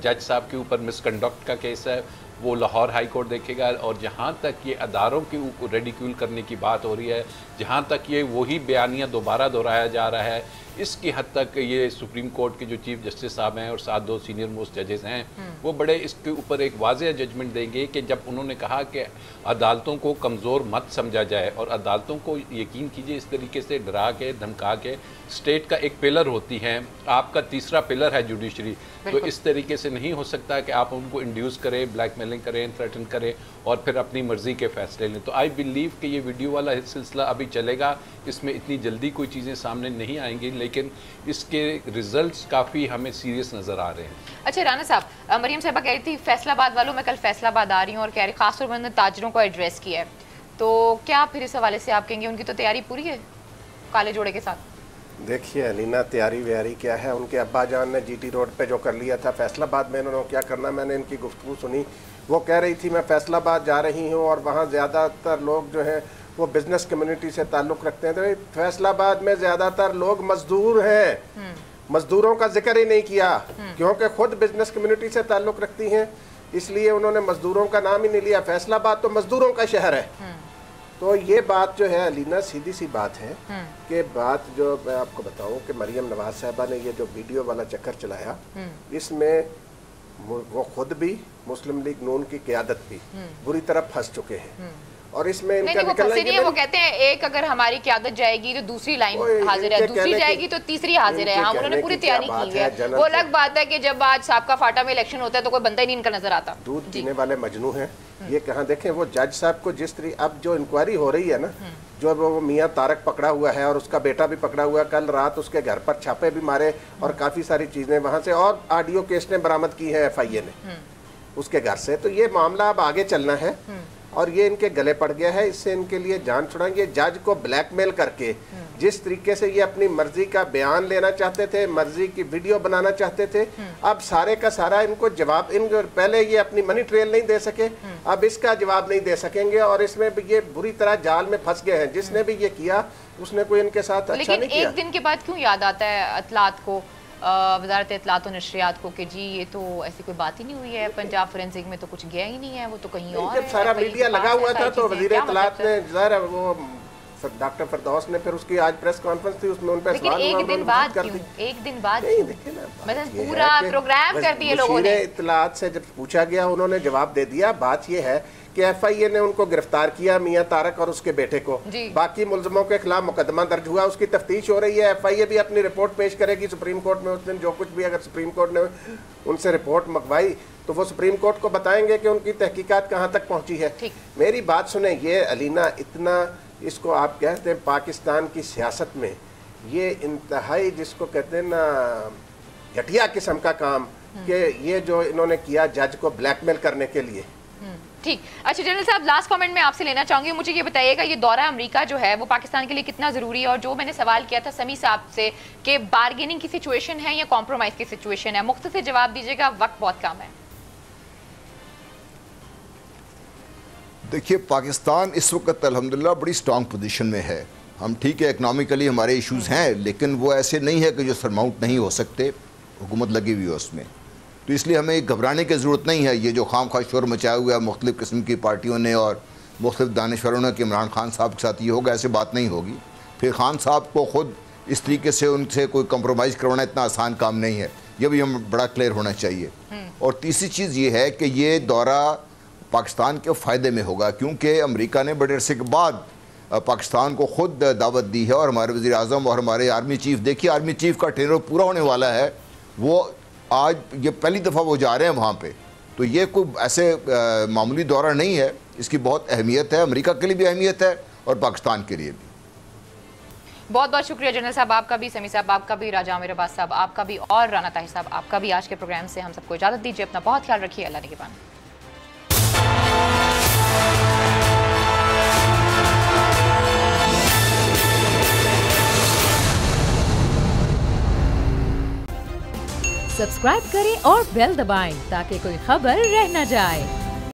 جج صاحب کے اوپر مس کنڈکٹ کا کیس ہے وہ لاہور ہائی کورٹ دیکھے گا, اور جہاں تک یہ اداروں کی ریڈیکیول کرنے کی بات ہو رہی ہے, جہاں تک یہ وہی بیانیہ دوبارہ دہرایا جا رہا ہے, اس کی حد تک یہ سپریم کورٹ کے جو چیف جسٹس صاحب ہیں اور ساتھ 2 سینئر موسٹ ججز ہیں وہ بڑے اس کے اوپر ایک واضح ججمنٹ دیں گے کہ جب انہوں نے کہا کہ عدالتوں کو کمزور مت سمجھا جائے اور عدالتوں کو یقین کیجئے اس طریقے سے ڈرا کے دھمکا کے, اسٹیٹ کا ایک پلر ہوتی ہیں, آپ کا تیسرا پلر ہے جوڈیشری, تو اس طریقے سے نہیں ہو سکتا کہ آپ ان کو انڈیوس کریں, بلیک میلنگ کریں, تھریٹن کریں اور پھر اپنی مرضی کے فیصلے لیں. تو آئی بلیو کہ یہ ویڈیو والا سلسلہ ابھی چلے گا, اس میں اتنی جلدی کوئی چیزیں سامنے نہیں آئیں گی, لیکن اس کے ریزلٹس کافی ہمیں سیریس نظر آ رہے ہیں. اچھا رانا صاحب, مریم صاحبہ کہہ رہی تھی فیصل آباد والوں, میں کل فیصل آباد آ رہی ہوں اور کہہ رہی خاص طور پر تاجروں کو ایڈریس کیا ہے, تو کیا پھر اس حوالے سے آپ کہیں گے ان کی تو تیاری پوری ہے کالے جوڑے کے ساتھ؟ دیکھیے علینا تیاری ویاری کیا ہے، ان کے ابا جان نے جی ٹی روڈ پہ جو کر لیا تھا فیصل آباد میں، انہوں نے کیا کرنا، میں نے ان کی گفتگو سنی، وہ کہہ رہی تھی میں فیصل آباد جا رہی ہوں اور وہاں زیادہ تر لوگ جو ہیں وہ بزنس کمیونٹی سے تعلق رکھتے ہیں. تو فیصل آباد میں زیادہ تر لوگ مزدور ہیں، مزدوروں کا ذکر ہی نہیں کیا کیونکہ خود بزنس کمیونٹی سے تعلق رکھتی ہیں، اس لیے انہوں نے مزدوروں کا نام ہی نہیں لیا. فیصل آباد تو مزدوروں کا شہر ہے. تو یہ بات جو ہے علینا سیدھی سی بات ہے کہ بات جو میں آپ کو بتاؤں کہ مریم نواز صاحبہ نے یہ جو ویڈیو والا چکر چلایا، اس میں وہ خود بھی مسلم لیگ نون کی قیادت بھی بری طرح پھنس چکے ہیں. اور اس میں ان کا نکلنا وہ کہتے ہیں ایک اگر ہماری قیادت جائے گی تو دوسری لائن حاضر ہے، دوسری جائے گی تو تیسری حاضر ہے. ہم انہوں نے پوری تیاری کی ہے. وہ الگ بات ہے کہ جب آج سابقہ فاٹا میں الیکشن ہوتا ہے تو کوئی بندہ ہی نہیں ان کا نظر آتا. دودھ پینے والے مجنو ہیں یہ. کہاں دیکھیں وہ جج صاحب کو جس طرح اب جو انکوائری ہو رہی ہے نا، جو وہ میاں طارق پکڑا ہوا ہے اور اس کا بیٹا بھی پکڑا ہوا ہے، کل رات اس کے گھر پر چھاپے بھی مارے اور کافی ساری چیزیں وہاں سے اور آڈیو کیس نے برآمد کی ہے ایف آئی اے نے اس کے گھر سے. تو یہ معاملہ اب آگے چلنا ہے اور یہ ان کے گلے پڑ گیا ہے. اس سے ان کے لیے جان چھڑائیں گے. جج کو بلیک میل کر کے جس طریقے سے یہ اپنی مرضی کا بیان لینا چاہتے تھے، مرضی کی ویڈیو بنانا چاہتے تھے، اب سارے کا سارا ان کو جواب، پہلے یہ اپنی منی ٹریل نہیں دے سکے، اب اس کا جواب نہیں دے سکیں گے. اور اس میں بھی یہ بری طرح جال میں پھنس گئے ہیں. جس نے بھی یہ کیا اس نے کوئی ان کے ساتھ اچھا نہیں کیا. لیکن ایک دن کے بعد کیوں یاد آتا ہے اطلاعات کو، وزارت اطلاعات و نشریات کو، کہ جی یہ تو ایسی کوئی بات ہی نہیں ہوئی ہے، پنجاب فورینسک میں تو کچھ گیا ہی نہیں ہے، وہ تو کہیں اور ہے. جب سارا میڈیا لگا ہوا تھا تو وزیر اطلاعات نے ظاہر ہے وہ ڈاکٹر فردوس نے پھر اس کی آج پریس کانفرنس تھی، اس میں ان پہ سوال ہوا. ایک دن بعد کیوں؟ ایک دن بعد مثلا پورا پروگرام کر دیے لوگوں نے. وزیر اطلاعات سے جب پوچھا گیا انہوں نے جواب دے دیا. بات یہ ہے کہ ایف آئی اے نے ان کو گرفتار کیا، میاں طارق اور اس کے بیٹے کو. باقی ملزموں کے خلاف مقدمہ درج ہوا، اس کی تفتیش ہو رہی ہے. ایف آئی اے بھی اپنی رپورٹ پیش کرے گی سپریم کورٹ میں. اس دن جو کچھ بھی اگر سپریم کورٹ نے ان سے رپورٹ منگوائی تو وہ سپریم کورٹ کو بتائیں گے کہ ان کی تحقیقات کہاں تک پہنچی ہے. میری بات سنیں، یہ علینا اتنا اس کو آپ کہتے ہیں پاکستان کی سیاست میں یہ انتہائی جس کو کہتے ہیں نا گھٹیا قسم کا کام کہ یہ جو انہوں نے کیا جج کو بلیک میل کرنے کے لیے. ٹھیک. اچھا جنرل صاحب، لاسٹ کامنٹ میں آپ سے لینا چاہوں گی، مجھے یہ بتائیے گا یہ دورہ امریکہ جو ہے وہ پاکستان کے لیے کتنا ضروری ہے؟ اور جو میں نے سوال کیا تھا سمیع صاحب سے کہ بارگیننگ کی سچویشن ہے یا کمپرومائز کی سچویشن ہے، مختصر جواب دیجیے گا، وقت بہت کم ہے. دیکھیے پاکستان اس وقت الحمدللہ بڑی سٹرانگ پوزیشن میں ہے. ہم ٹھیک ہے اکنامیکلی ہمارے ایشوز ہیں لیکن وہ ایسے نہیں ہے کہ جو سرماؤنٹ نہیں ہو سکتے. حکومت لگی ہوئی ہے اس میں، تو اس لیے ہمیں گھبرانے کی ضرورت نہیں ہے. یہ جو خام خواہ شور مچایا ہوا ہے مختلف قسم کی پارٹیوں نے اور مختلف دانشوروں نے کہ عمران خان صاحب کے ساتھ یہ ہوگا، ایسے بات نہیں ہوگی. پھر خان صاحب کو خود اس طریقے سے ان سے کوئی کمپرومائز کروانا اتنا آسان کام نہیں ہے. یہ بھی ہم بڑا کلیئر ہونا چاہیے. اور تیسری چیز یہ ہے کہ یہ دورہ پاکستان کے فائدے میں ہوگا کیونکہ امریکہ نے بڑے عرصے کے بعد پاکستان کو خود دعوت دی ہے. اور ہمارے وزیر اعظم اور ہمارے آرمی چیف، دیکھیے آرمی چیف کا ٹینر پورا ہونے والا ہے، وہ آج یہ پہلی دفعہ وہ جا رہے ہیں وہاں پہ. تو یہ کوئی ایسے معمولی دورہ نہیں ہے، اس کی بہت اہمیت ہے. امریکہ کے لیے بھی اہمیت ہے اور پاکستان کے لیے بھی. بہت بہت شکریہ جنرل صاحب آپ کا بھی، سمیع صاحب آپ کا بھی، راجہ عامر عباس صاحب آپ کا بھی، اور رانا طاہر صاحب آپ کا بھی. آج کے پروگرام سے ہم سب کو اجازت دیجیے. اپنا بہت خیال رکھیے. اللہ نگہبان. سبسکرائب کریں اور بیل دبائیں تاکہ کوئی خبر رہ نہ جائے.